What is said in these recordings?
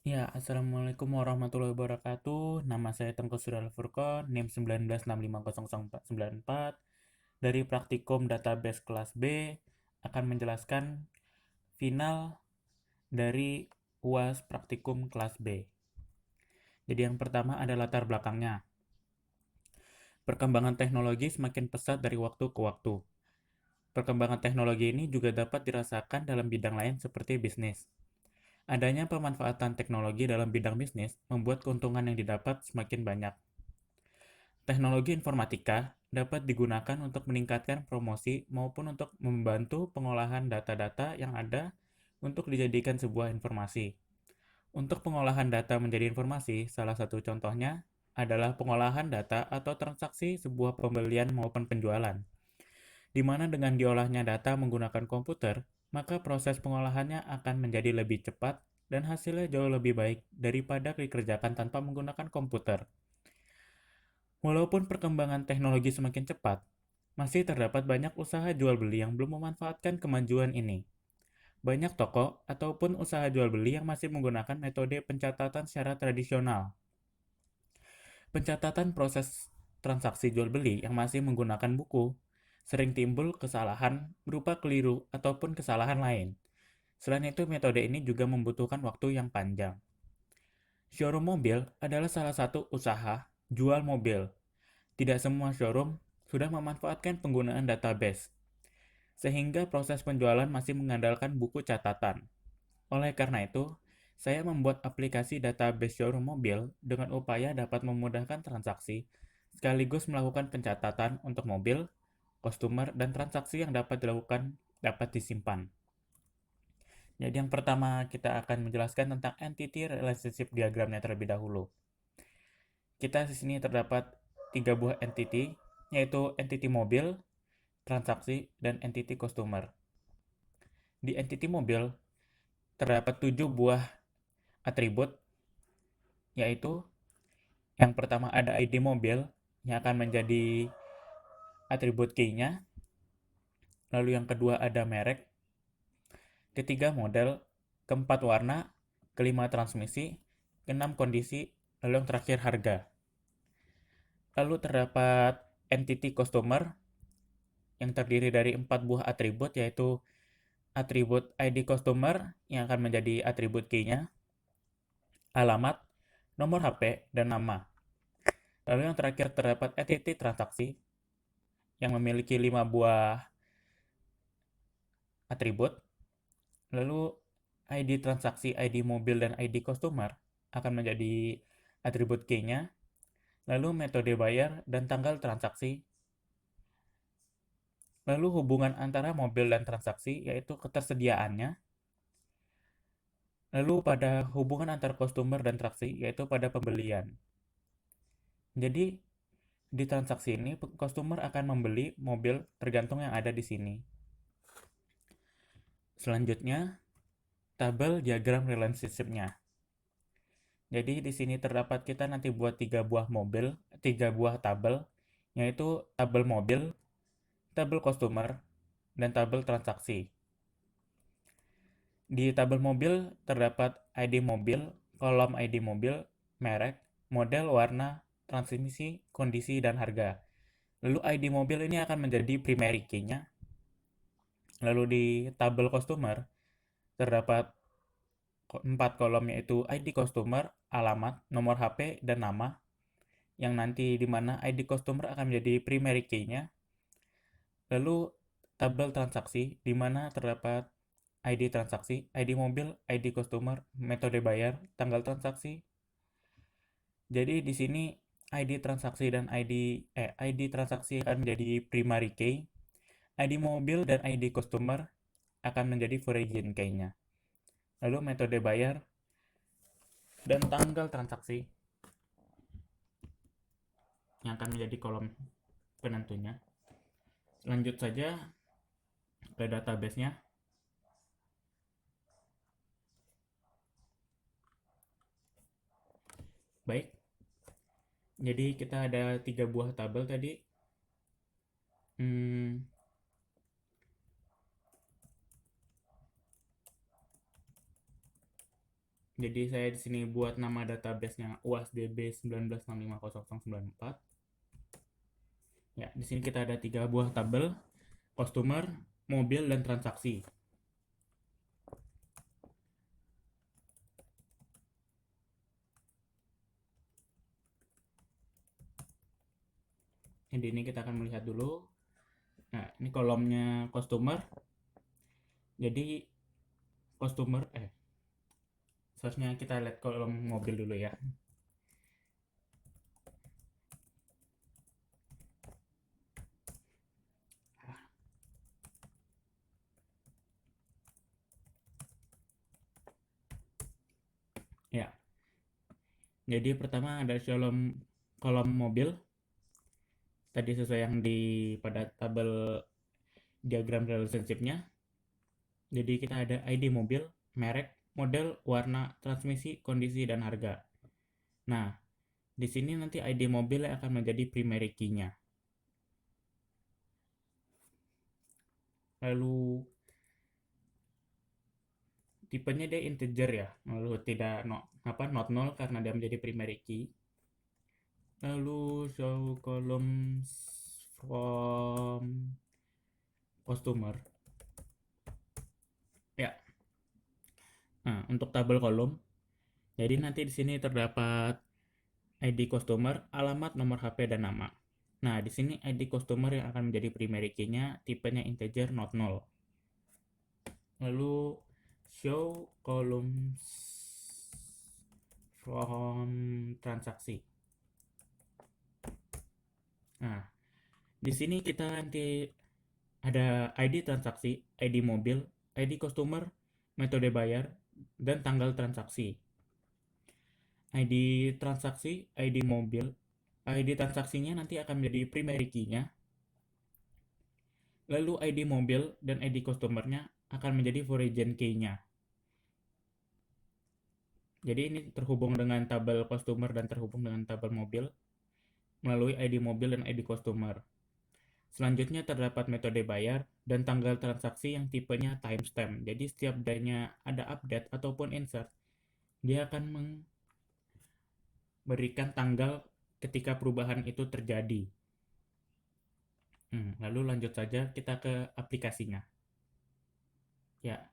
Ya, Assalamualaikum warahmatullahi wabarakatuh. Nama saya Tengku Surya Furqon, NIM 19650094 dari Praktikum Database kelas B akan menjelaskan final dari UAS Praktikum kelas B. Jadi yang pertama ada latar belakangnya. Perkembangan teknologi semakin pesat dari waktu ke waktu. Perkembangan teknologi ini juga dapat dirasakan dalam bidang lain seperti bisnis. Adanya pemanfaatan teknologi dalam bidang bisnis membuat keuntungan yang didapat semakin banyak. Teknologi informatika dapat digunakan untuk meningkatkan promosi maupun untuk membantu pengolahan data-data yang ada untuk dijadikan sebuah informasi. Untuk pengolahan data menjadi informasi, salah satu contohnya adalah pengolahan data atau transaksi sebuah pembelian maupun penjualan, di mana dengan diolahnya data menggunakan komputer, maka proses pengolahannya akan menjadi lebih cepat dan hasilnya jauh lebih baik daripada dikerjakan tanpa menggunakan komputer. Walaupun perkembangan teknologi semakin cepat, masih terdapat banyak usaha jual beli yang belum memanfaatkan kemajuan ini. Banyak toko ataupun usaha jual beli yang masih menggunakan metode pencatatan secara tradisional. Pencatatan proses transaksi jual beli yang masih menggunakan buku sering timbul kesalahan berupa keliru ataupun kesalahan lain. Selain itu, metode ini juga membutuhkan waktu yang panjang. Showroom mobil adalah salah satu usaha jual mobil. Tidak semua showroom sudah memanfaatkan penggunaan database, sehingga proses penjualan masih mengandalkan buku catatan. Oleh karena itu, saya membuat aplikasi database showroom mobil dengan upaya dapat memudahkan transaksi, sekaligus melakukan pencatatan untuk mobil, customer, dan transaksi yang dapat dilakukan dapat disimpan. Jadi yang pertama kita akan menjelaskan tentang entity relationship diagramnya terlebih dahulu. Kita di sini terdapat tiga buah entity, yaitu entity mobil, transaksi, dan entity customer. Di entity mobil terdapat 7 buah atribut, yaitu yang pertama ada ID mobil yang akan menjadi atribut key-nya, lalu yang kedua ada merek, ketiga model, keempat warna, kelima transmisi, keenam kondisi, lalu yang terakhir harga. Lalu terdapat entity customer yang terdiri dari 4 buah atribut, yaitu atribut ID customer yang akan menjadi atribut key-nya, alamat, nomor HP, dan nama. Lalu yang terakhir terdapat entity transaksi yang memiliki 5 buah atribut. Lalu ID transaksi, ID mobil, dan ID customer akan menjadi atribut key-nya. Lalu metode bayar dan tanggal transaksi. Lalu hubungan antara mobil dan transaksi, yaitu ketersediaannya. Lalu pada hubungan antar customer dan transaksi, yaitu pada pembelian. Jadi di transaksi ini, customer akan membeli mobil tergantung yang ada di sini. Selanjutnya, tabel diagram relationship-nya. Jadi di sini terdapat kita nanti buat 3 buah tabel, yaitu tabel mobil, tabel customer, dan tabel transaksi. Di tabel mobil terdapat ID mobil, kolom ID mobil, merek, model, warna, transmisi, kondisi, dan harga. Lalu ID mobil ini akan menjadi primary key-nya. Lalu di tabel customer terdapat 4 kolom, yaitu ID customer, alamat, nomor HP, dan nama, yang nanti di mana ID customer akan menjadi primary key-nya. Lalu tabel transaksi di mana terdapat ID transaksi, ID mobil, ID customer, metode bayar, tanggal transaksi. Jadi di sini ID transaksi akan menjadi primary key, ID mobil dan ID customer akan menjadi origin key-nya. Lalu metode bayar dan tanggal transaksi yang akan menjadi kolom penentunya. Lanjut saja ke database-nya. Baik, jadi kita ada 3 buah tabel tadi. Hmm, Jadi saya di sini buat nama database-nya UASDB 19650094. Ya, di sini kita ada 3 buah tabel: customer, mobil, dan transaksi. Jadi ini kita akan melihat dulu. Nah, ini kolomnya customer. Jadi customer seharusnya kita lihat kolom mobil dulu ya. Ya. Jadi pertama ada kolom mobil. Tadi sesuai yang di pada tabel diagram relationship-nya. Jadi kita ada ID mobil, merek, model, warna, transmisi, kondisi, dan harga. Nah, di sini nanti ID mobil akan menjadi primary key-nya. Lalu tipenya dia integer ya, lalu tidak not null karena dia menjadi primary key. Lalu show columns from customer. Ya. Nah, untuk tabel kolom, jadi nanti di sini terdapat ID customer, alamat, nomor HP, dan nama. Nah, di sini ID customer yang akan menjadi primary key-nya tipenya integer not null. Lalu show columns from transaksi. Nah, di sini kita nanti ada ID transaksi, ID mobil, ID customer, metode bayar, dan tanggal transaksi. ID transaksi, ID mobil, ID transaksinya nanti akan menjadi primary key-nya. Lalu ID mobil dan ID customer-nya akan menjadi foreign key-nya. Jadi ini terhubung dengan tabel customer dan terhubung dengan tabel mobil melalui ID mobil dan ID customer. Selanjutnya terdapat metode bayar dan tanggal transaksi yang tipenya timestamp. Jadi setiap day-nya ada update ataupun insert, dia akan memberikan tanggal ketika perubahan itu terjadi. Lalu lanjut saja kita ke aplikasinya. Ya,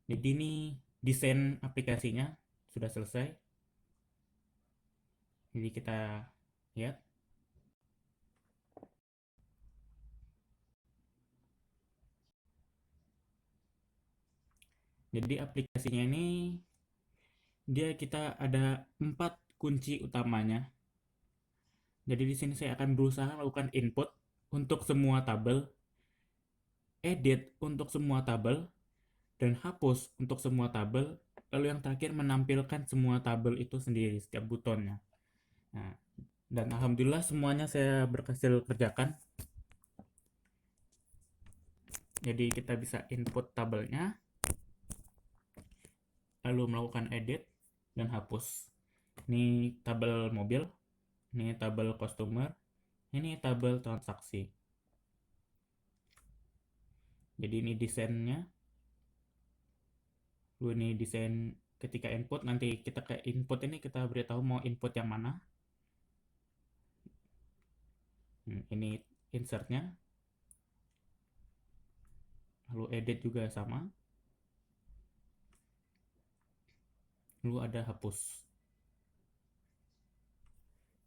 jadi ini desain aplikasinya sudah selesai. Jadi kita lihat. Jadi aplikasinya ini kita ada 4 kunci utamanya. Jadi di sini saya akan berusaha melakukan input untuk semua tabel, edit untuk semua tabel, dan hapus untuk semua tabel. Lalu yang terakhir menampilkan semua tabel itu sendiri, setiap butonnya. Nah, dan alhamdulillah semuanya saya berhasil kerjakan. Jadi kita bisa input tabelnya, lalu melakukan edit dan hapus. Ini tabel mobil, ini tabel customer, ini tabel transaksi. Jadi ini desainnya. Lalu ini desain ketika input, nanti kita ke input ini kita beritahu mau input yang mana. Ini insertnya. Lalu edit juga sama. Lalu ada hapus.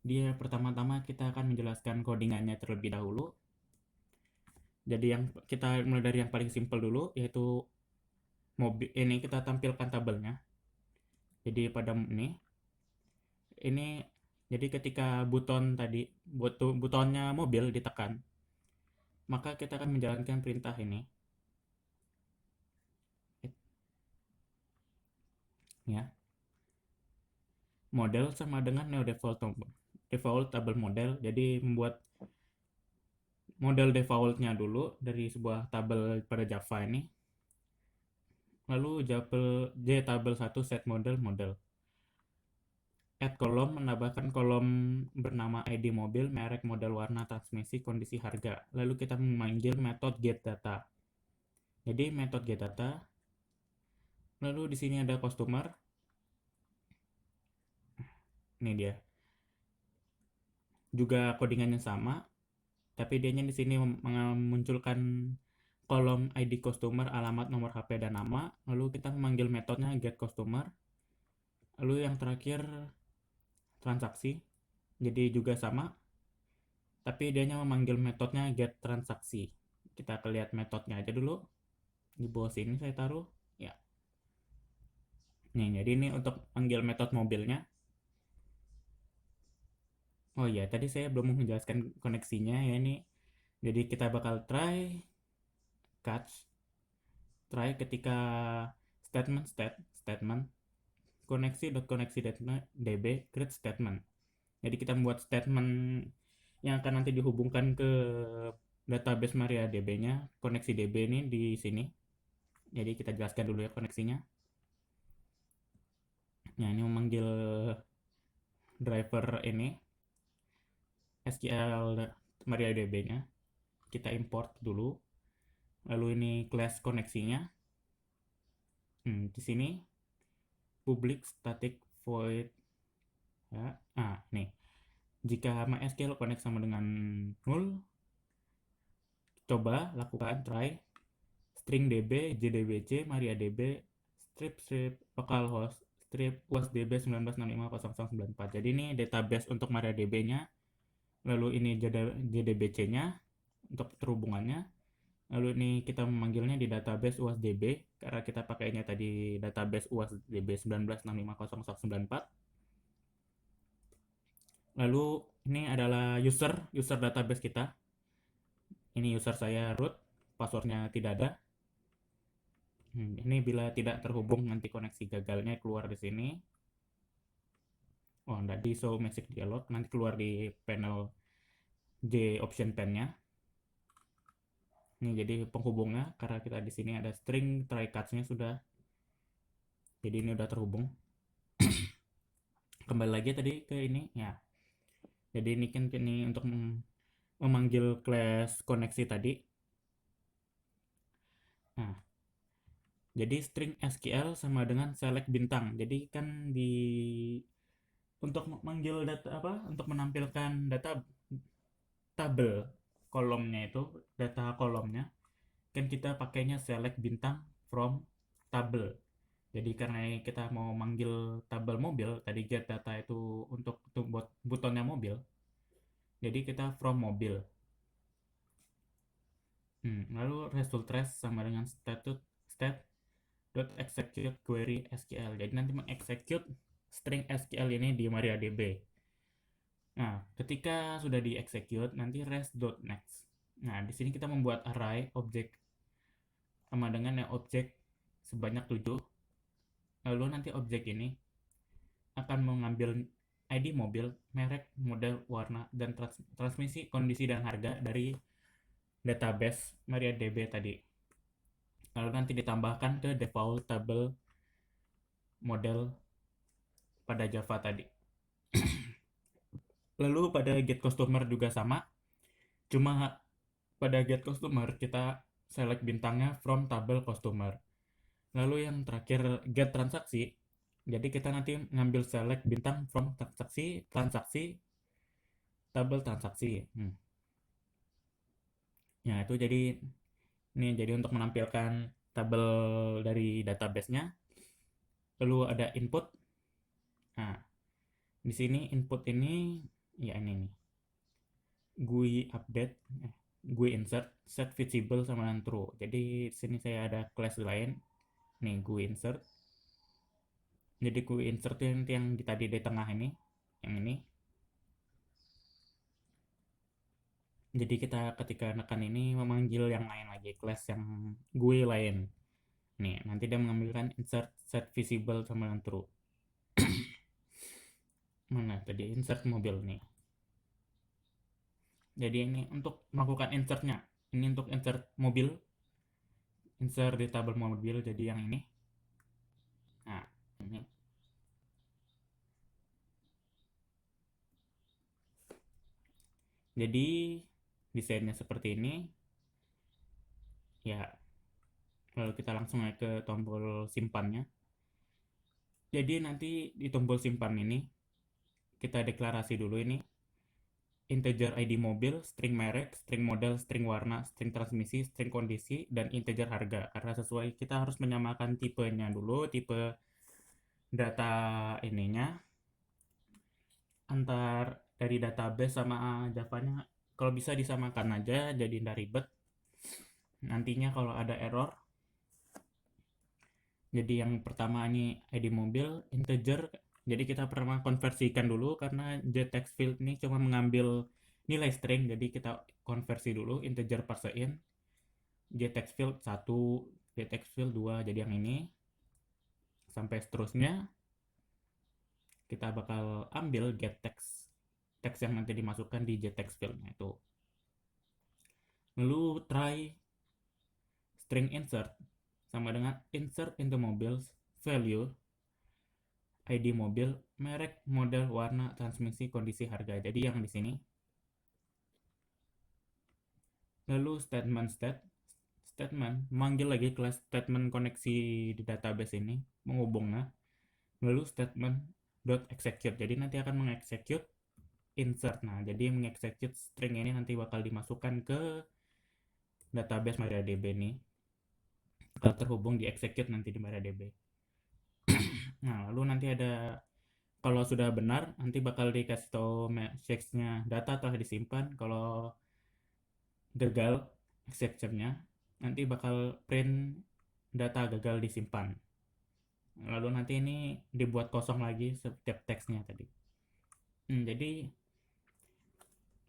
Dia pertama-tama kita akan menjelaskan codingannya terlebih dahulu. Jadi yang kita mulai dari yang paling simpel dulu, yaitu mobil. Ini kita tampilkan tabelnya. Jadi pada ini jadi ketika butonnya mobil ditekan, maka kita akan menjalankan perintah ini. Ya. Model sama dengan neo default tabel model. Jadi membuat model defaultnya dulu dari sebuah tabel pada Java ini. Lalu tabel 1 set model. Add kolom menambahkan kolom bernama ID mobil, merek, model, warna, transmisi, kondisi, harga. Lalu kita memanggil metode getData. Jadi metode getData. Lalu di sini ada customer. Ini dia. Juga codingannya sama, tapi dianya di sini memunculkan kolom ID customer, alamat, nomor HP, dan nama. Lalu kita memanggil metodenya get customer. Lalu yang terakhir transaksi. Jadi juga sama, tapi dianya memanggil metodenya get transaksi. Kita lihat metodenya aja dulu. Di bawah sini saya taruh. Ya. Nih, jadi ini untuk panggil metode mobilnya. Oh iya, tadi saya belum menjelaskan koneksinya ya ini. Jadi kita bakal try ketika statement koneksi.koneksi.db create statement. Jadi kita membuat statement yang akan nanti dihubungkan ke database MariaDB-nya, koneksi DB ini di sini. Jadi kita jelaskan dulu ya koneksinya. Nah, ini memanggil driver ini SQL MariaDB-nya. Kita import dulu. Lalu ini class koneksinya. Di sini public static void ya. Nih. Jika MySQL connect sama dengan null, coba lakukan try string db jdbc mariadb strip localhost strip wasdb 19650094. Jadi ini database untuk MariaDB-nya, lalu ini jdbc-nya untuk terhubungannya, lalu ini kita memanggilnya di database wasdb karena kita pakainya tadi database wasdb 19650094. Lalu ini adalah user database kita. Ini user saya root, passwordnya tidak ada. Ini bila tidak terhubung nanti koneksi gagalnya keluar di sini. Oh, enggak di show message dialog, nanti keluar di panel J option pane-nya. Ini jadi penghubungnya karena kita di sini ada string try catch-nya sudah. Jadi ini udah terhubung. Kembali lagi tadi ke ini ya. Jadi ini kan ini untuk memanggil class koneksi tadi. Nah, jadi string SQL sama dengan select bintang. Jadi kan untuk memanggil data untuk menampilkan data tabel kolomnya itu, data kolomnya kan kita pakainya select bintang from tabel. Jadi karena kita mau manggil tabel mobil, tadi get data itu untuk buat butonnya mobil. Jadi kita from mobil. Lalu result trace sama dengan state.execute query SQL. Jadi nanti mengexecute string SQL ini di MariaDB. Nah, ketika sudah di-execute, nanti res.next. Nah, di sini kita membuat array objek sama dengan yang objek sebanyak 7. Lalu nanti objek ini akan mengambil ID mobil, merek, model, warna, dan transmisi, kondisi, dan harga dari database MariaDB tadi. Lalu nanti ditambahkan ke default table model pada Java tadi. Lalu pada get customer juga sama, cuma pada get customer kita select bintangnya from tabel customer. Lalu yang terakhir get transaksi, jadi kita nanti ngambil select bintang from transaksi tabel transaksi. Ya itu jadi ini jadi untuk menampilkan tabel dari database-nya. Lalu ada input. Nah, di sini input ini ya ini nih. GUI update, GUI insert, set visible sama dengan true. Jadi di sini saya ada class lain. Nih GUI insert. Jadi GUI insert yang tadi di tengah ini, yang ini. Jadi kita ketika nekan ini memanggil yang lain lagi, class yang GUI lain. Nih, nanti dia mengambilkan insert set visible sama dengan true. Mana tadi insert mobil nih. Jadi ini untuk melakukan insertnya. Ini untuk insert mobil. Insert di tabel mobil jadi yang ini. Nah, ini. Jadi desainnya seperti ini. Ya. Lalu kita langsung ke tombol simpannya. Jadi nanti di tombol simpan ini kita deklarasi dulu ini integer ID mobil, string merek, string model, string warna, string transmisi, string kondisi, dan integer harga. Karena sesuai kita harus menyamakan tipenya dulu, tipe data ininya antar dari database sama Java-nya. Kalau bisa disamakan aja, jadi nggak ribet. Nantinya kalau ada error, jadi yang pertama ini ID mobil, integer. Jadi kita pernah konversikan dulu karena JText field ini cuma mengambil nilai string. Jadi kita konversi dulu integer parsein. JText field 1, JText field 2. Jadi yang ini sampai seterusnya kita bakal ambil get text. Teks yang nanti dimasukkan di JText field-nya itu. Lalu try string insert sama dengan insert into mobiles value ID mobil, merek, model, warna, transmisi, kondisi, harga. Jadi yang di sini. Lalu statement manggil lagi kelas statement koneksi di database ini, menghubungnya. Lalu statement dot execute. Jadi nanti akan mengexecute insert. Nah, jadi mengexecute string ini nanti bakal dimasukkan ke database MariaDB ini. Bakal terhubung di execute nanti di MariaDB. Nah, lalu nanti ada kalau sudah benar nanti bakal dikasih tahu message-nya data telah disimpan. Kalau gagal exception-nya nanti bakal print data gagal disimpan. Lalu nanti ini dibuat kosong lagi setiap teksnya tadi. Jadi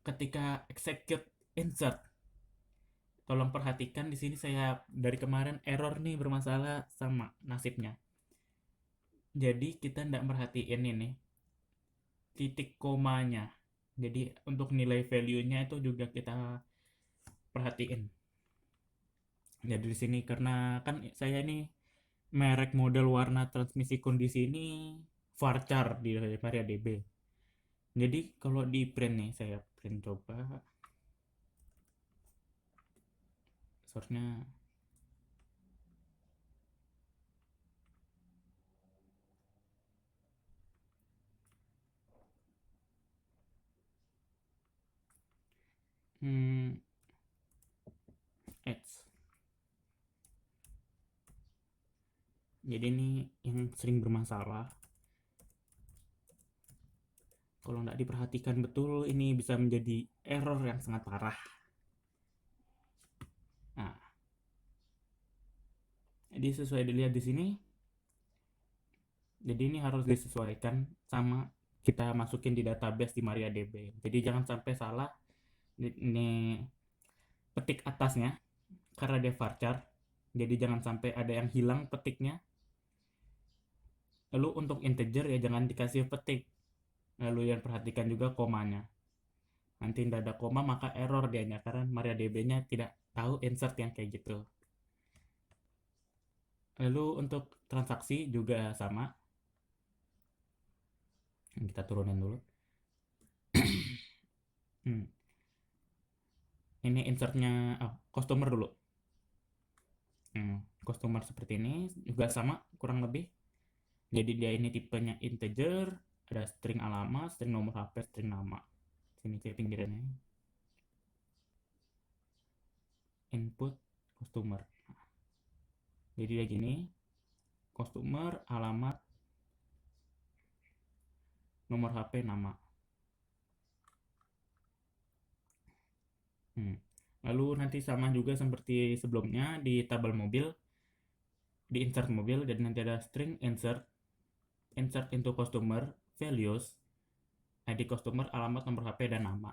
ketika execute insert, tolong perhatikan di sini saya dari kemarin error nih bermasalah sama nasibnya. Jadi kita tidak merhatiin ini titik komanya. Jadi untuk nilai value-nya itu juga kita perhatiin. Jadi di sini karena kan saya ini merek, model, warna, transmisi, kondisi ini varchar di MariaDB. Jadi kalau di print nih, saya print coba source-nya. Ads. Jadi ini yang sering bermasalah. Kalau nggak diperhatikan betul, ini bisa menjadi error yang sangat parah. Nah, jadi sesuai dilihat di sini. Jadi ini harus disesuaikan sama kita masukin di database di MariaDB. Jadi jangan sampai salah ini petik atasnya karena dia varchar. Jadi jangan sampai ada yang hilang petiknya. Lalu untuk integer ya jangan dikasih petik. Lalu yang perhatikan juga komanya. Nanti tidak ada koma maka error dianya karena MariaDB-nya tidak tahu insert yang kayak gitu. Lalu untuk transaksi juga sama. Kita turunin dulu. Ini insertnya customer dulu. Customer seperti ini juga sama kurang lebih. Jadi dia ini tipenya integer, ada string alamat, string nomor HP, string nama. Sini saya pinggirannya. Input customer. Jadi dia gini, customer, alamat, nomor HP, nama. Lalu nanti sama juga seperti sebelumnya di tabel mobil, di insert mobil, jadi nanti ada string insert into customer, values, ID customer, alamat, nomor HP, dan nama.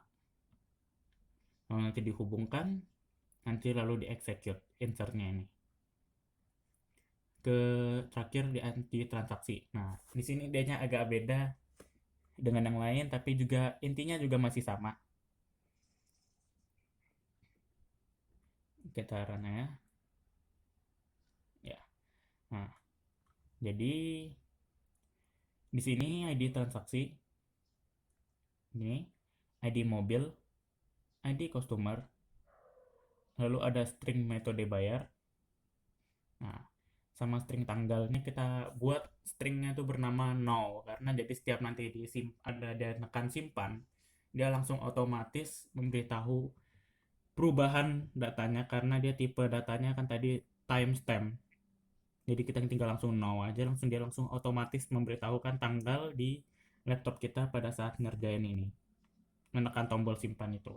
Lalu nanti dihubungkan, nanti lalu di-execute insertnya ini. Ke terakhir di anti transaksi. Nah, di sini dia-nya agak beda dengan yang lain, tapi juga intinya juga masih sama. Kita run ya. Nah, jadi di sini ID transaksi, ini ID mobil, ID customer, lalu ada string metode bayar. Nah, sama string tanggalnya kita buat stringnya metodenya itu bernama now, karena jadi setiap nanti ada dia tekan simpan, dia langsung otomatis memberitahu perubahan datanya, karena dia tipe datanya kan tadi timestamp. Jadi kita tinggal langsung now aja, dia langsung otomatis memberitahukan tanggal di laptop kita pada saat ngerjain ini, menekan tombol simpan itu.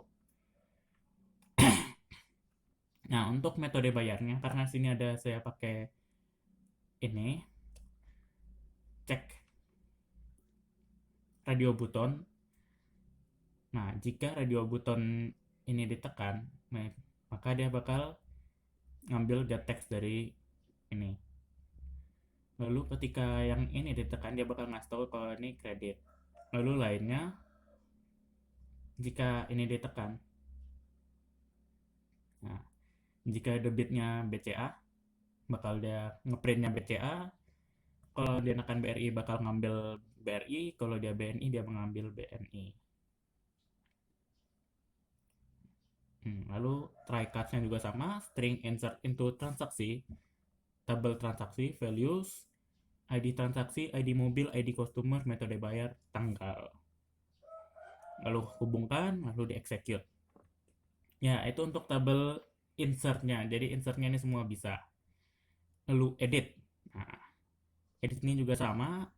Nah, untuk metode bayarnya, karena sini ada saya pakai ini, cek radio button. Nah, jika radio button ini ditekan, maka dia bakal ngambil get text dari ini. Lalu ketika yang ini ditekan, dia bakal ngasih tahu kalau ini kredit. Lalu lainnya, jika ini ditekan, nah, jika debitnya BCA, bakal dia ngeprintnya BCA. Kalau dia nekan BRI, bakal ngambil BRI. Kalau dia BNI, dia mengambil BNI. Lalu try cards-nya juga sama, string insert into transaksi, tabel transaksi, values, ID transaksi, ID mobil, ID customer, metode bayar, tanggal. Lalu hubungkan, lalu di execute. Ya, itu untuk tabel insert-nya. Jadi insert-nya ini semua bisa. Lalu edit. Nah, edit ini juga sama.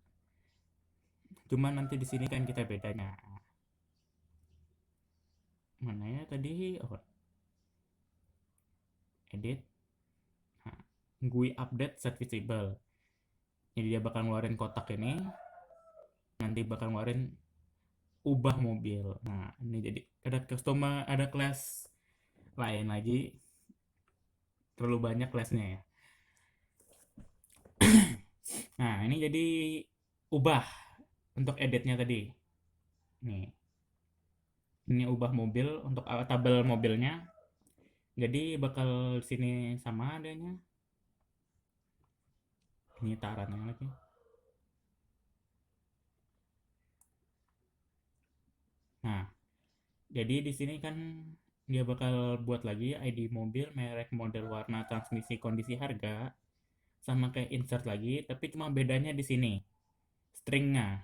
Cuma nanti di sini kan kita bedanya. Mana ya tadi? Oh, edit. Nah, GUI update set visible. Jadi dia bakal ngeluarin kotak ini. Nanti bakal ngeluarin ubah mobil. Nah, ini jadi ada customer, ada kelas lain lagi. Terlalu banyak kelasnya ya. Nah, ini jadi ubah untuk editnya tadi. Nih. Ini ubah mobil untuk tabel mobilnya. Jadi bakal sini sama adanya. Ini tarannya lagi. Nah, jadi di sini kan dia bakal buat lagi ID mobil, merek, model, warna, transmisi, kondisi, harga, sama kayak insert lagi, tapi cuma bedanya di sini stringnya.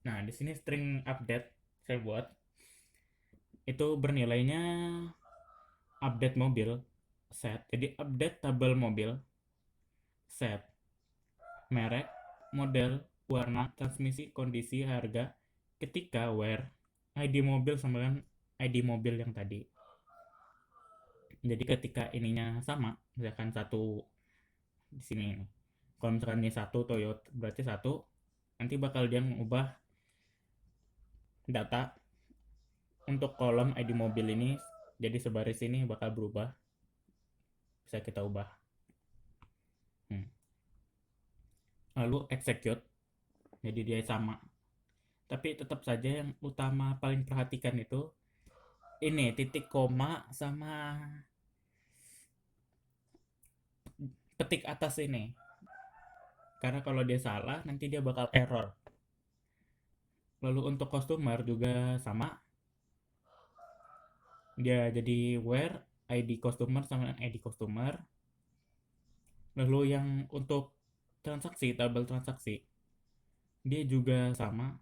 Nah, di sini string update saya buat itu bernilainya update mobil set. Jadi update tabel mobil set, merek, model, warna, transmisi, kondisi, harga, ketika where ID mobil sama dengan ID mobil yang tadi. Jadi ketika ininya sama, misalkan satu di sini, kalau misalkan ini satu Toyota berarti satu, nanti bakal dia mengubah data untuk kolom ID mobil ini, jadi sebaris ini bakal berubah, bisa kita ubah. Lalu execute, jadi dia sama, tapi tetap saja yang utama paling perhatikan itu ini titik koma sama petik atas ini, karena kalau dia salah nanti dia bakal error. Lalu untuk customer juga sama, dia jadi where ID customer sama dengan ID customer. Lalu yang untuk transaksi, tabel transaksi, dia juga sama,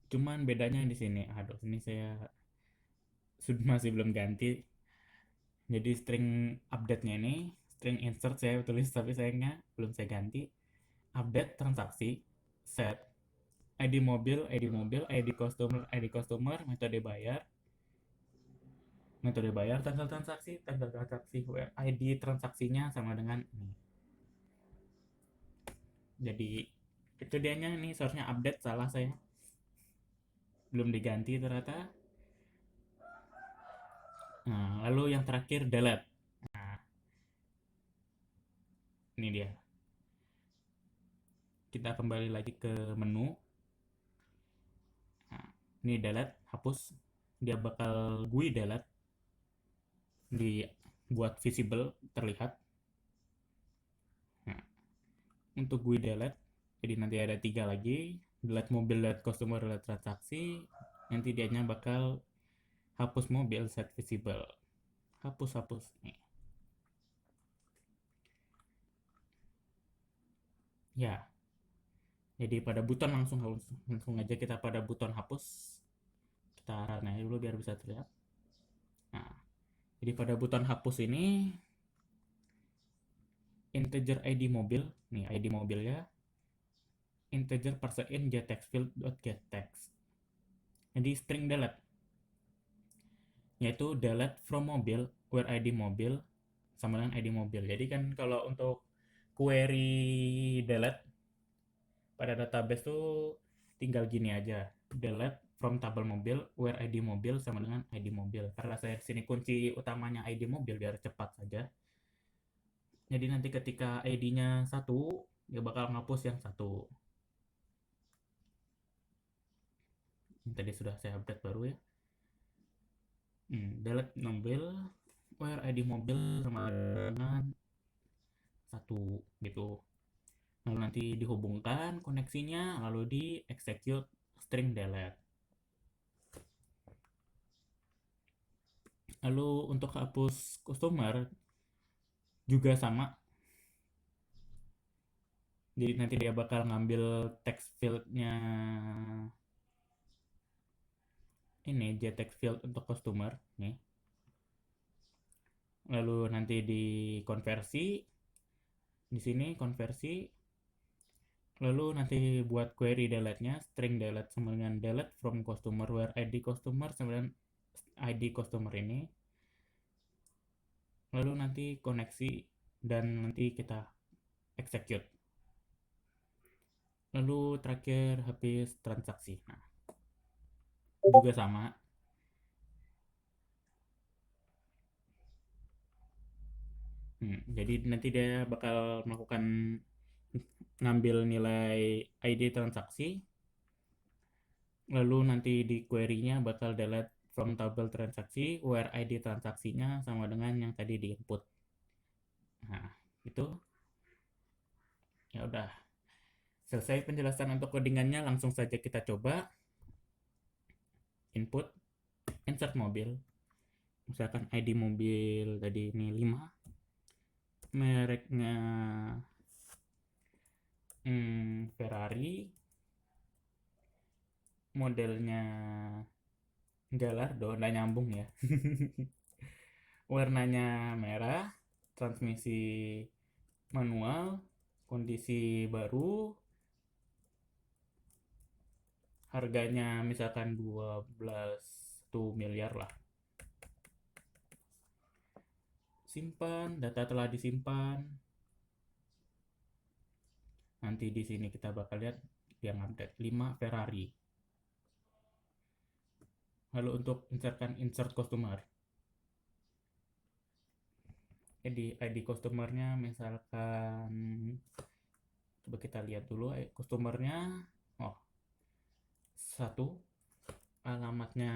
cuman bedanya di sini. Aduh, ini saya masih belum ganti. Jadi string update-nya ini, string insert saya tulis tapi sayangnya belum saya ganti. Update transaksi, set, ID mobil, ID mobil, ID customer, metode bayar, tanggal transaksi, ID transaksinya sama dengan ini. Jadi itu dianya nih, source-nya update, salah saya. Belum diganti ternyata. Nah, lalu yang terakhir delete. Nah, ini dia. Kita kembali lagi ke menu. Nah, ini delete, hapus. Dia bakal GUI delete dibuat visible, terlihat. Nah, untuk GUI delete, jadi nanti ada 3 lagi, delete mobil, delete customer, delete transaksi. Nanti dianya bakal hapus mobil, set visible, hapus nih. Ya, jadi pada button langsung aja kita pada button hapus. Kita run dulu biar bisa terlihat. Nah, jadi pada button hapus ini integer ID mobil, nih ID mobilnya integer parse in getTextField.getText. Jadi string delete, yaitu delete from mobil where ID mobil sama dengan ID mobil. Jadi kan kalau untuk query delete pada database tuh tinggal gini aja, delete from tabel mobil where ID mobil sama dengan ID mobil. Karena saya di sini kunci utamanya ID mobil biar cepat saja. Jadi nanti ketika ID-nya 1, dia bakal ngapus yang 1. Ini tadi sudah saya update baru ya. Delete mobil where ID mobil sama dengan 1 gitu. Lalu nanti dihubungkan koneksinya, lalu di execute string delete. Lalu untuk hapus customer juga sama. Jadi nanti dia bakal ngambil text fieldnya ini, getText field untuk customer nih. Lalu nanti dikonversi di sini konversi. Lalu nanti buat query delete-nya string delete sama dengan delete from customer where ID customer sama dengan ID customer ini. Lalu nanti koneksi dan nanti kita execute. Lalu terakhir habis transaksi. Nah, juga sama. Jadi nanti dia bakal melakukan ngambil nilai ID transaksi, lalu nanti di query-nya bakal delete from tabel transaksi where ID transaksinya sama dengan yang tadi di input. Nah, itu ya udah selesai penjelasan untuk codingannya. Langsung saja kita coba input, insert mobil. Misalkan ID mobil tadi ini 5, mereknya Ferrari, modelnya Gallardo, nggak nyambung ya. Warnanya merah, transmisi manual, kondisi baru, harganya misalkan 12 miliar lah. Simpan, data telah disimpan. Nanti di sini kita bakal lihat yang update 5 Ferrari. Lalu untuk insert customer. Jadi ID customernya misalkan coba kita lihat dulu customernya 1, alamatnya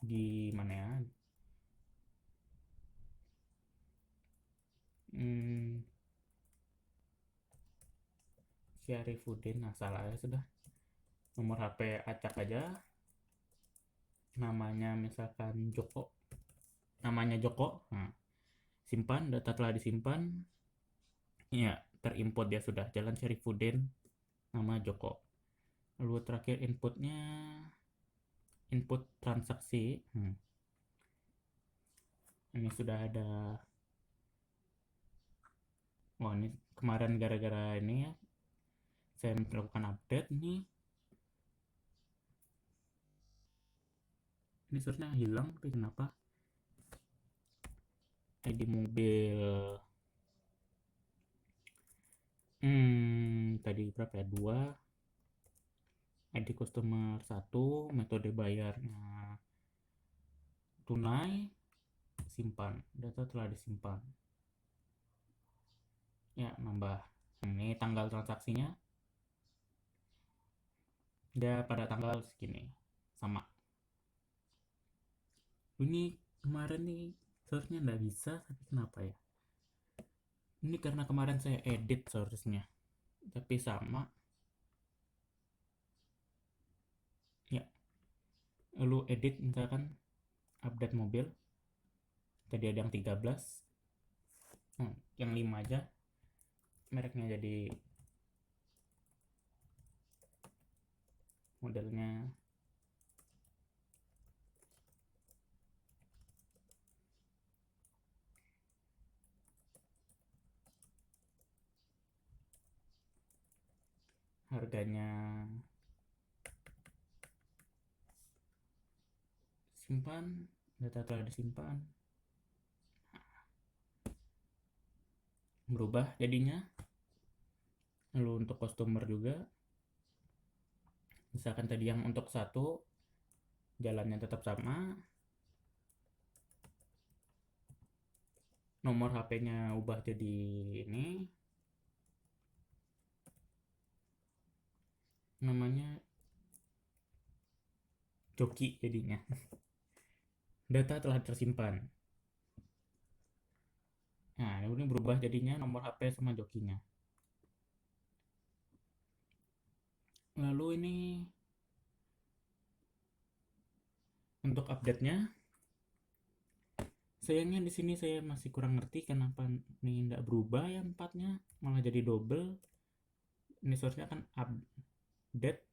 di mana ya? Syarifudin, nah salah ya sudah. Nomor HP acak aja. Namanya misalkan Joko. Namanya Joko. Nah, simpan, data telah disimpan. Ya, terimport dia sudah. Jalan Syarifudin, nama Joko. Lalu terakhir inputnya input transaksi. Ini sudah ada. Ini kemarin gara-gara ini ya, saya melakukan update nih. Ini seharusnya hilang, tapi kenapa? ID mobil tadi berapa ya? 2. ID customer 1, metode bayarnya tunai, simpan, data telah disimpan. Ya, nambah. Ini tanggal transaksinya. Dia pada tanggal segini. Sama. Ini kemarin nih seharusnya nggak bisa, tapi kenapa ya? Ini karena kemarin saya edit seharusnya. Tapi sama. Ya. Lalu edit misalkan update mobil. Tadi ada yang 13. Yang 5 aja. mereknya jadi modelnya. Harganya simpan, data telah disimpan. Berubah jadinya. Lalu untuk customer juga, misalkan tadi yang untuk satu jalannya tetap sama, nomor HP-nya ubah jadi ini, namanya Joki jadinya. Data telah tersimpan. Nah, ini berubah jadinya nomor HP sama jokinya. Lalu ini untuk update-nya, sayangnya di sini saya masih kurang ngerti kenapa ini tidak berubah ya empatnya, malah jadi double. Ini seharusnya kan update.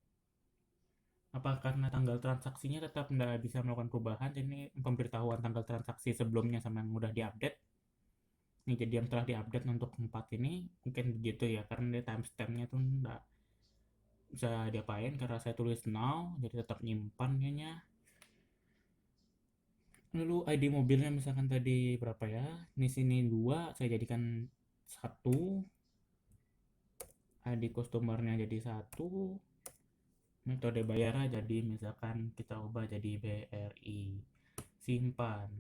Apa karena tanggal transaksinya tetap tidak bisa melakukan perubahan? Jadi pemberitahuan tanggal transaksi sebelumnya sama yang udah diupdate. Ini jadi yang telah diupdate untuk 4 ini mungkin begitu ya, karena dia timestampnya tuh nggak bisa diapain karena saya tulis now, jadi tetap nyimpan nya. Lalu ID mobilnya misalkan tadi berapa ya? Di sini 2, saya jadikan 1. ID customernya jadi 1. Metode bayarnya jadi misalkan kita ubah jadi BRI. Simpan.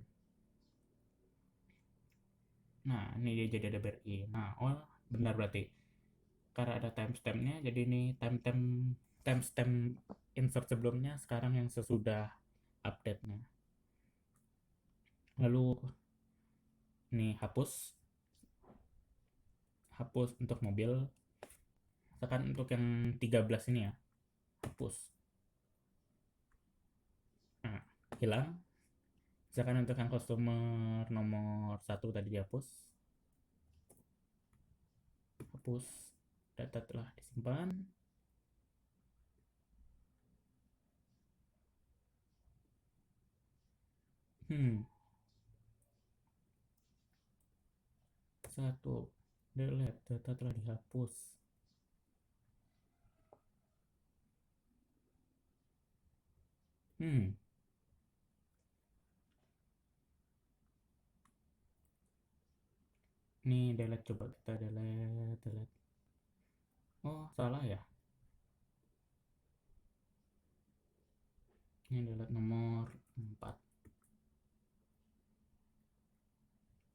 Nah, ini dia jadi ada BRI. Nah, oh benar berarti. Karena ada timestampnya, jadi ini timestamp insert sebelumnya, sekarang yang sesudah update-nya. Lalu ini hapus untuk mobil. Misalkan untuk yang 13 ini ya, hapus. Nah, hilang. Misalkan untuk yang customer nomor 1 tadi dihapus. Hapus. Data telah disimpan. Satu. Delete. Data telah dihapus. Ini delete, coba kita delete. Oh, salah ya. Ini delete nomor 4.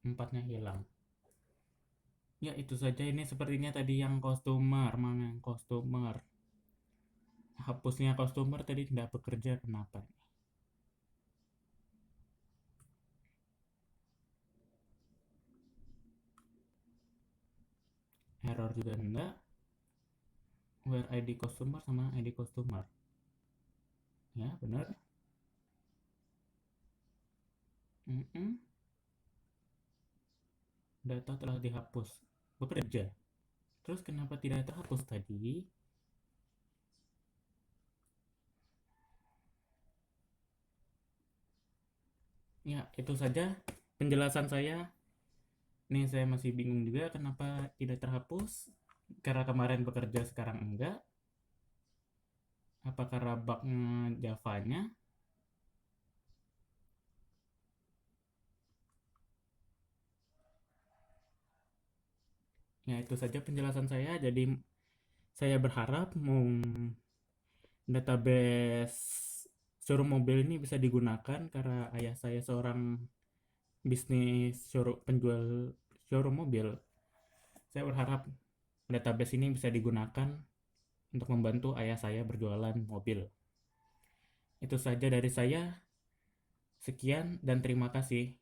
4-nya hilang. Ya, itu saja. Ini sepertinya tadi yang customer. Mana yang customer? Hapusnya customer tadi tidak bekerja. Kenapa? Error juga enggak. Where ID customer sama ID customer. Ya, benar. Data telah dihapus. Bekerja. Terus kenapa tidak terhapus tadi? Ya, itu saja penjelasan saya. Nih saya masih bingung juga kenapa tidak terhapus. Karena kemarin bekerja sekarang enggak. Apa karena bugnya Java-nya? Ya, itu saja penjelasan saya. Jadi saya berharap database showroom mobil ini bisa digunakan karena ayah saya seorang bisnis penjual showroom mobil. Saya berharap database ini bisa digunakan untuk membantu ayah saya berjualan mobil. Itu saja dari saya. Sekian dan terima kasih.